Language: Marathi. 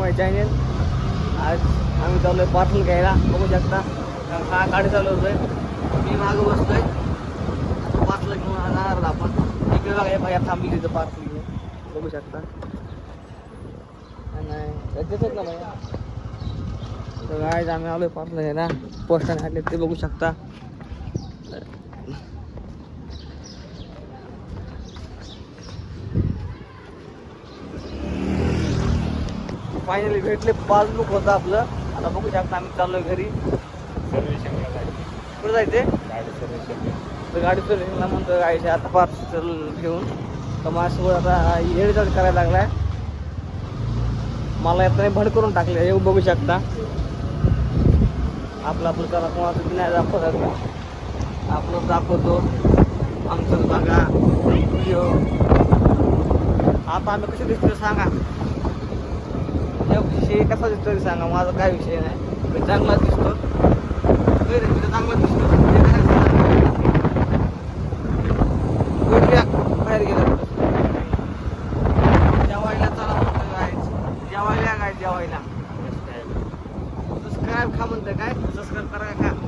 माय चॅनल. आज आम्ही चाललोय पार्सल घ्यायला. बघू शकता हा गाडी चालवतोय, मी मागं बसतोय. पार्सल घेऊन जाणार आपण. इकडे बघा भाई थांबली तिथं पार्सल घेऊन. बघू शकता. नाही देतात ना भाई. तर गाईज आम्ही आलोय पार्सल घ्यायला. पोस्टाने आले ते बघू शकता. फायनली भेटले. पासबुक होतं आपलं. आता बघू शकता आम्ही चाललोय घरी. सर्व्हिसिंगला जायचं. कुठं जायचे? गाडी सर्व्हिसिंग. तर गाडी सर्व्हिसिंगला म्हणतो गायचे आता पार्सल घेऊन. तर माझ्यासोबत आता येडजड करायला लागलाय. मला येत नाही भड करून टाकले. हे बघू शकता. आपला त्याला कोणाचं नाही दाखवत. आपलं दाखवतो आमचं बघा व्हिडिओ. आता आम्ही कसे दिसतो सांगा. विषय कसा दिसतो सांगा. माझा काय विषय नाही. मी चांगला दिसतो. चांगला दिसतो. बाहेर गेला जेवायला चला म्हणतो जेवायला काय जेवायला सबस्क्राईब खा म्हणतं काय सबस्क्राईब करा का.